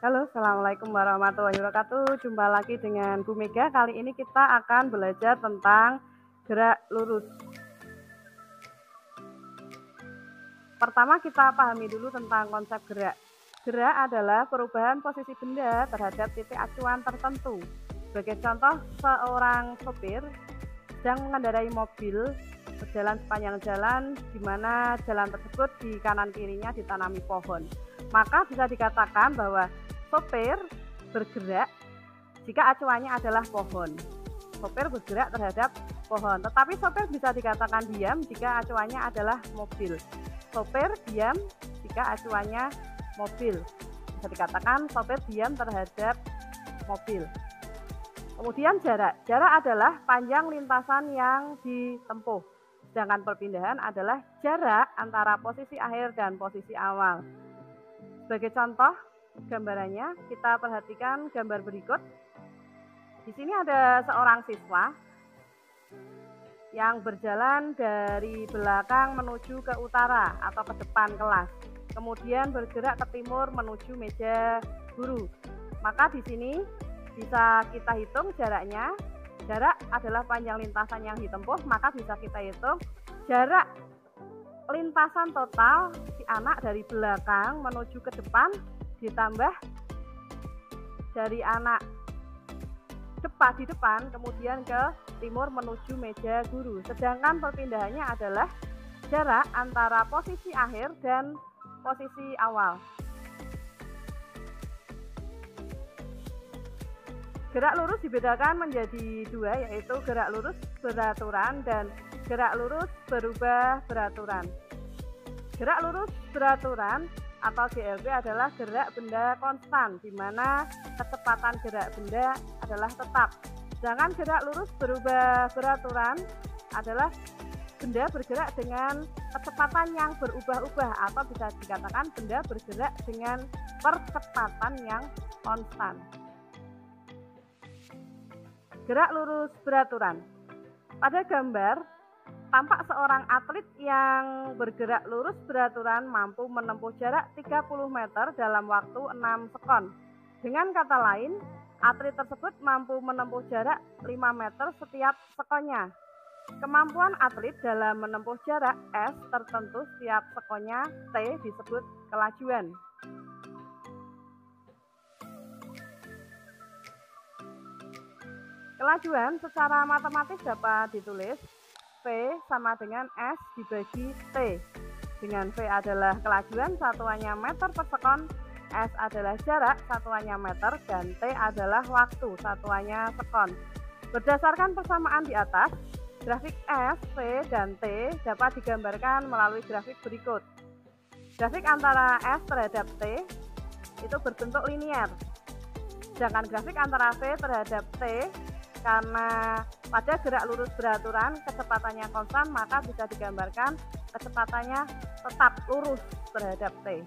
Halo, assalamualaikum warahmatullahi wabarakatuh. Jumpa lagi dengan Bu Mega. Kali ini kita akan belajar tentang gerak lurus. Pertama kita pahami dulu tentang konsep gerak. Gerak adalah perubahan posisi benda terhadap titik acuan tertentu. Sebagai contoh, seorang sopir sedang mengendarai mobil berjalan sepanjang jalan di mana jalan tersebut di kanan kirinya ditanami pohon. Maka bisa dikatakan bahwa sopir bergerak jika acuannya adalah pohon. Sopir bergerak terhadap pohon, tetapi sopir bisa dikatakan diam jika acuannya adalah mobil. Sopir diam jika acuannya mobil. Bisa dikatakan sopir diam terhadap mobil. Kemudian jarak. Jarak adalah panjang lintasan yang ditempuh. Sedangkan perpindahan adalah jarak antara posisi akhir dan posisi awal. Sebagai contoh, gambarannya kita perhatikan gambar berikut. Di sini ada seorang siswa yang berjalan dari belakang menuju ke utara atau ke depan kelas. Kemudian bergerak ke timur menuju meja guru. Maka di sini bisa kita hitung jaraknya. Jarak adalah panjang lintasan yang ditempuh, maka bisa kita hitung jarak lintasan total si anak dari belakang menuju ke depan ditambah dari anak di depan kemudian ke timur menuju meja guru. Sedangkan perpindahannya adalah jarak antara posisi akhir dan posisi awal. Gerak lurus dibedakan menjadi dua, yaitu gerak lurus beraturan dan gerak lurus berubah beraturan. Gerak lurus beraturan atau GLB adalah gerak benda konstan, di mana kecepatan gerak benda adalah tetap. Sedangkan gerak lurus berubah beraturan adalah benda bergerak dengan kecepatan yang berubah-ubah, atau bisa dikatakan benda bergerak dengan percepatan yang konstan. Gerak lurus beraturan. Pada gambar tampak seorang atlet yang bergerak lurus beraturan mampu menempuh jarak 30 meter dalam waktu 6 sekon. Dengan kata lain, atlet tersebut mampu menempuh jarak 5 meter setiap sekonnya. Kemampuan atlet dalam menempuh jarak S tertentu setiap sekonnya T disebut kelajuan. Kelajuan secara matematis dapat ditulis V sama dengan S dibagi T. Dengan V adalah kelajuan, satuannya meter per sekon, S adalah jarak, satuannya meter, dan T adalah waktu, satuannya sekon. Berdasarkan persamaan di atas, grafik S, V, dan T dapat digambarkan melalui grafik berikut. Grafik antara S terhadap T itu berbentuk linier. Sedangkan grafik antara V terhadap T, karena pada gerak lurus beraturan kecepatannya konstan, maka bisa digambarkan kecepatannya tetap lurus terhadap T.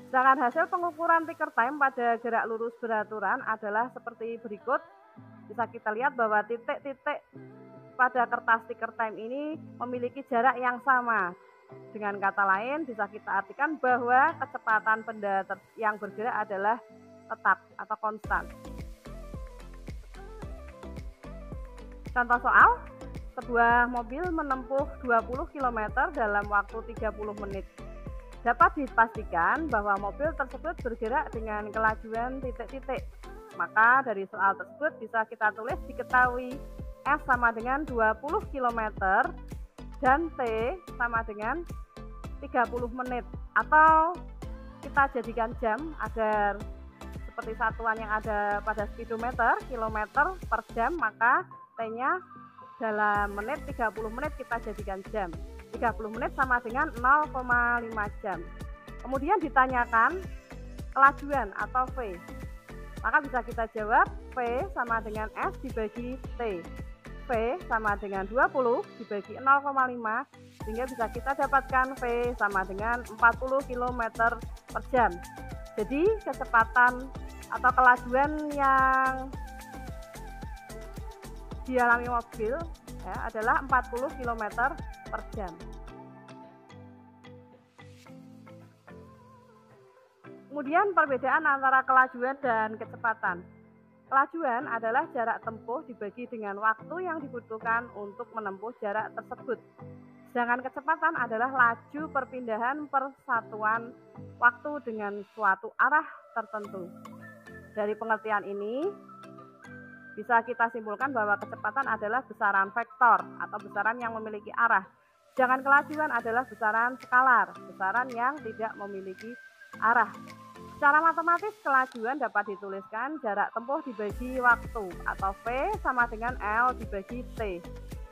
Sedangkan hasil pengukuran ticker time pada gerak lurus beraturan adalah seperti berikut. Bisa kita lihat bahwa titik-titik pada kertas ticker time ini memiliki jarak yang sama. Dengan kata lain, bisa kita artikan bahwa kecepatan benda yang bergerak adalah tetap atau konstan. Contoh soal, sebuah mobil menempuh 20 km dalam waktu 30 menit. Dapat dipastikan bahwa mobil tersebut bergerak dengan kelajuan titik-titik. Maka dari soal tersebut bisa kita tulis diketahui S sama dengan 20 km dan T sama dengan 30 menit. Atau kita jadikan jam agar seperti satuan yang ada pada speedometer, kilometer per jam, maka T-nya dalam menit, 30 menit kita jadikan jam. 30 menit sama dengan 0,5 jam. Kemudian ditanyakan kelajuan atau V. Maka bisa kita jawab V sama dengan S dibagi T. V sama dengan 20 dibagi 0,5, sehingga bisa kita dapatkan V sama dengan 40 km per jam. Jadi kecepatan atau kelajuan yang dialami mobil adalah 40 km per jam. Kemudian perbedaan antara kelajuan dan kecepatan. Kelajuan adalah jarak tempuh dibagi dengan waktu yang dibutuhkan untuk menempuh jarak tersebut. Sedangkan kecepatan adalah laju perpindahan persatuan waktu dengan suatu arah tertentu. Dari pengertian ini, bisa kita simpulkan bahwa kecepatan adalah besaran vektor atau besaran yang memiliki arah. Sedangkan kelajuan adalah besaran skalar, besaran yang tidak memiliki arah. Secara matematis, kelajuan dapat dituliskan jarak tempuh dibagi waktu atau V sama dengan L dibagi T.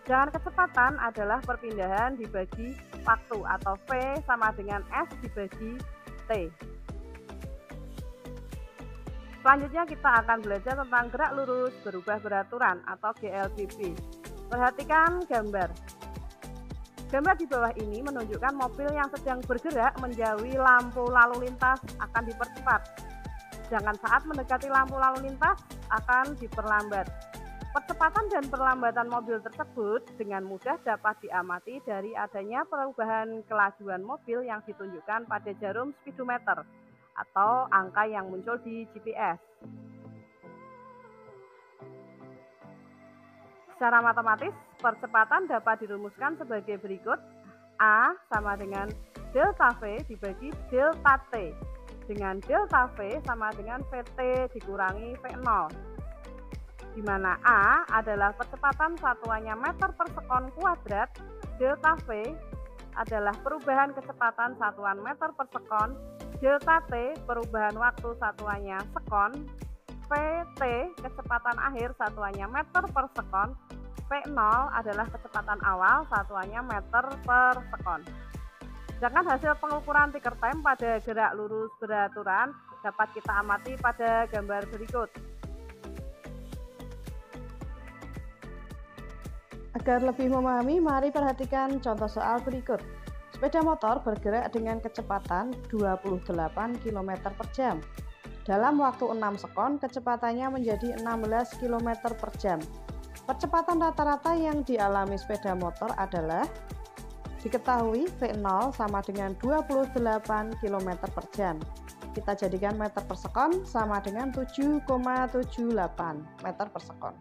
Sedangkan kecepatan adalah perpindahan dibagi waktu atau V sama dengan S dibagi T. Selanjutnya kita akan belajar tentang gerak lurus berubah beraturan atau GLBB. Perhatikan gambar. Gambar di bawah ini menunjukkan mobil yang sedang bergerak menjauhi lampu lalu lintas akan dipercepat. Sedangkan saat mendekati lampu lalu lintas akan diperlambat. Percepatan dan perlambatan mobil tersebut dengan mudah dapat diamati dari adanya perubahan kelajuan mobil yang ditunjukkan pada jarum speedometer atau angka yang muncul di GPS. Secara matematis, percepatan dapat dirumuskan sebagai berikut. A sama dengan delta V dibagi delta T, dengan delta V sama dengan VT dikurangi V0, di mana A adalah percepatan satuannya meter per sekon kuadrat, delta V adalah perubahan kecepatan satuan meter per sekon, delta T perubahan waktu satuannya sekon, VT kecepatan akhir satuannya meter per sekon, V0 adalah kecepatan awal satuannya meter per sekon. Sedangkan hasil pengukuran ticker time pada gerak lurus beraturan dapat kita amati pada gambar berikut. Agar lebih memahami, mari perhatikan contoh soal berikut. Sepeda motor bergerak dengan kecepatan 28 km per jam. Dalam waktu 6 sekon, kecepatannya menjadi 16 km per jam. Percepatan rata-rata yang dialami sepeda motor adalah diketahui V0 sama dengan 28 km per jam. Kita jadikan meter per sekon sama dengan 7,78 meter per sekon.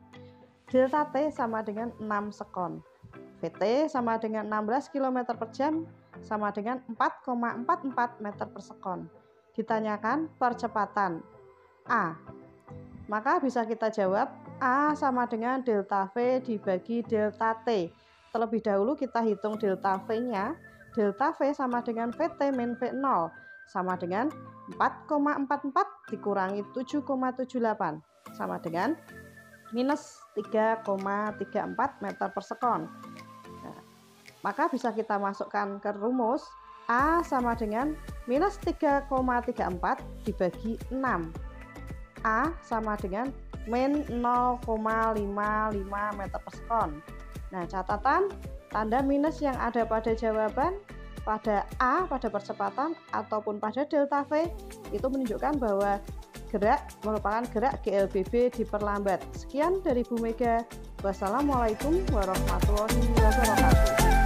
Delta T sama dengan 6 sekon. VT sama dengan 16 km per jam sama dengan 4,44 meter per sekon. Ditanyakan percepatan A. Maka bisa kita jawab A sama dengan delta V dibagi delta T. Terlebih dahulu kita hitung delta V-nya. Delta V sama dengan VT min V0 sama dengan 4,44 dikurangi 7,78 sama dengan minus 3,34 meter per sekon. Nah, maka bisa kita masukkan ke rumus A sama dengan minus 3,34 dibagi 6. A sama dengan min 0,55 meter per sekon. Nah, catatan tanda minus yang ada pada jawaban pada A, pada percepatan ataupun pada delta V itu menunjukkan bahwa gerak merupakan gerak GLBB diperlambat. Sekian dari Bu Mega. Wassalamualaikum warahmatullahi wabarakatuh.